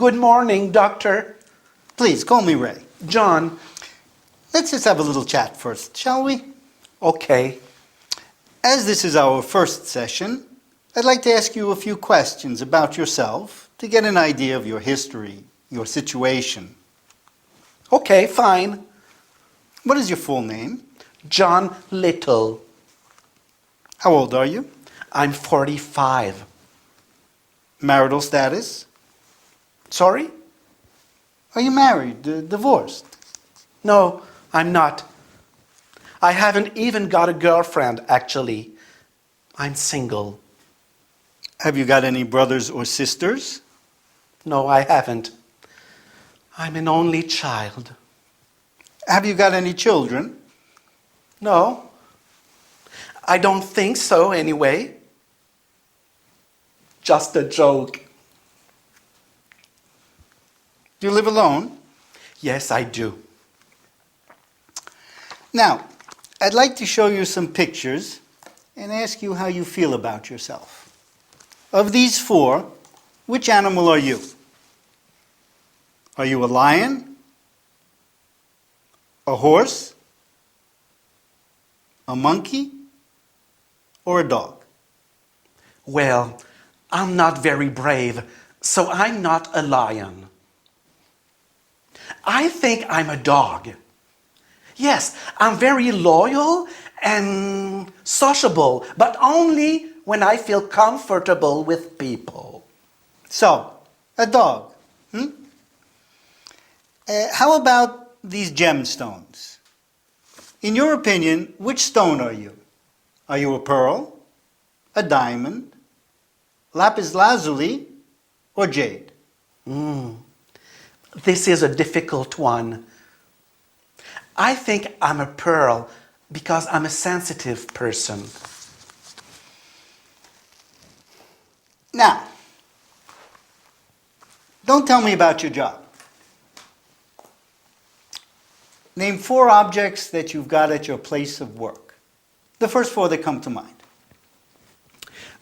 Good morning, Doctor. Please, call me Ray. John. Let's just have a little chat first, shall we? Okay. As this is our first session, I'd like to ask you a few questions about yourself to get an idea of your history, your situation. Okay, fine. What is your full name? John Little. How old are you? I'm 45. Marital status? Sorry? Are you married, divorced? No, I'm not. I haven't even got a girlfriend, actually. I'm single. Have you got any brothers or sisters? No, I haven't. I'm an only child. Have you got any children? No. I don't think so, anyway. Just a joke. Do you live alone? Yes, I do. Now, I'd like to show you some pictures and ask you how you feel about yourself. Of these four, which animal are you? Are you a lion? A horse? A monkey? Or a dog? Well, I'm not very brave, so I'm not a lion. I think I'm a dog. Yes, I'm very loyal and sociable, but only when I feel comfortable with people. So, a dog. How about these gemstones? In your opinion, which stone are you? Are you a pearl, a diamond, lapis lazuli, or jade? This is a difficult one. I think I'm a pearl because I'm a sensitive person. Now, don't tell me about your job. Name four objects that you've got at your place of work. The first four that come to mind.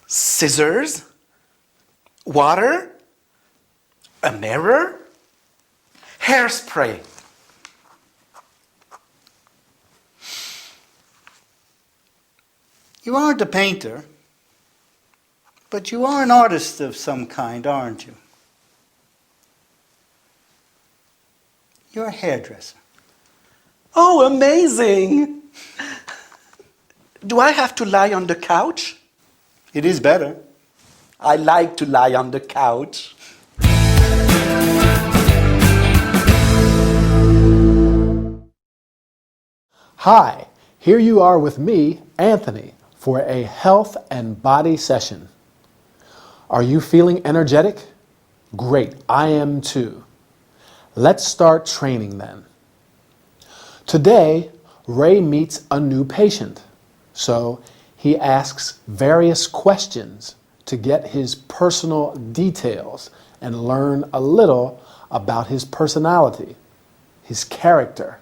Scissors, water, a mirror, hairspray. You aren't a painter, but you are an artist of some kind, aren't you? You're a hairdresser. Oh, amazing! Do I have to lie on the couch? It is better. I like to lie on the couch. Hi, here you are with me, Anthony, for a health and body session. Are you feeling energetic? Great, I am too. Let's start training then. Today, Ray meets a new patient, so he asks various questions to get his personal details and learn a little about his personality, his character.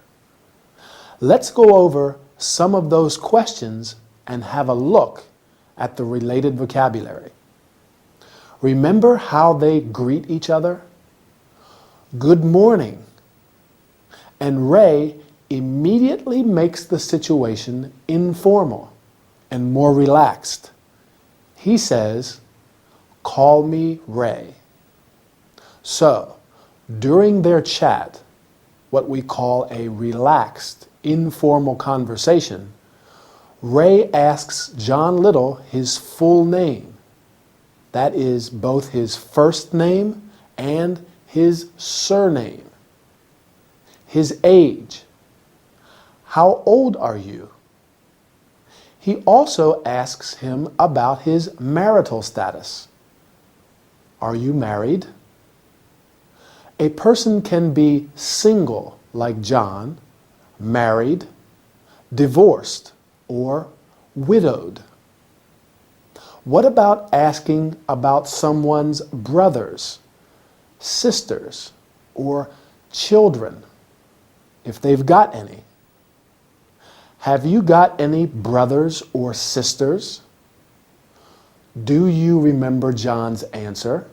Let's go over some of those questions and have a look at the related vocabulary. Remember how they greet each other? Good morning. And Ray immediately makes the situation informal and more relaxed. He says, "Call me Ray." So, during their chat, what we call a relaxed, informal conversation, Ray asks John Little his full name. That is both his first name and his surname. His age. How old are you? He also asks him about his marital status. Are you married? A person can be single, like John, married, divorced, or widowed. What about asking about someone's brothers, sisters, or children, if they've got any? Have you got any brothers or sisters? Do you remember John's answer?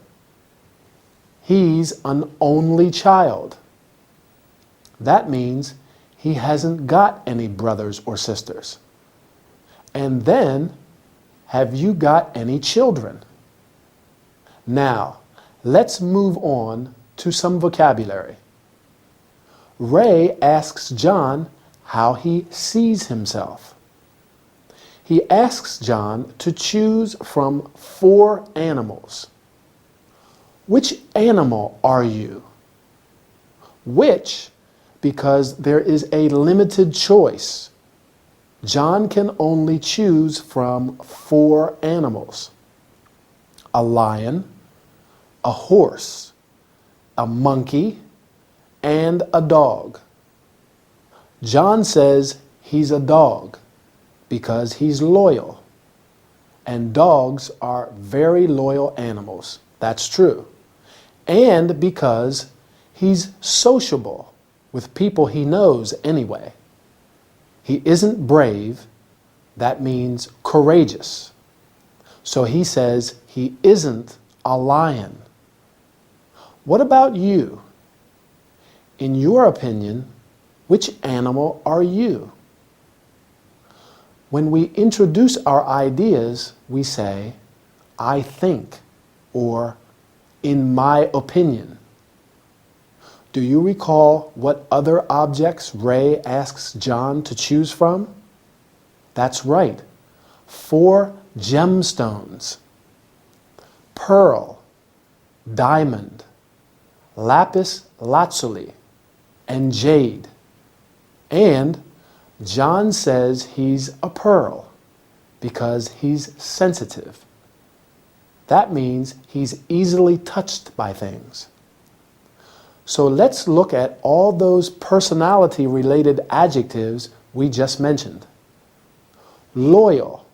he's an only child. That means he hasn't got any brothers or sisters. And then, have you got any children? Now, let's move on to some vocabulary. Ray asks John how he sees himself. He asks John to choose from 4 animals. Which animal are you? Which, because there is a limited choice. John can only choose from 4 animals: a lion, a horse, a monkey, and a dog. John says he's a dog because he's loyal. And dogs are very loyal animals. That's true. And because he's sociable with people he knows anyway. He isn't brave. That means courageous. So he says he isn't a lion. What about you? In your opinion, which animal are you? When we introduce our ideas, we say, I think, or in my opinion. Do you recall what other objects Ray asks John to choose from? That's right, 4 gemstones: pearl, diamond, lapis lazuli, and jade. And John says he's a pearl because he's sensitive. That means he's easily touched by things. So let's look at all those personality-related adjectives we just mentioned. Loyal,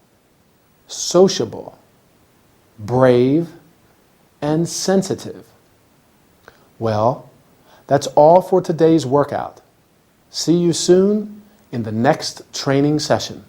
sociable, brave, and sensitive. Well, that's all for today's workout. See you soon in the next training session.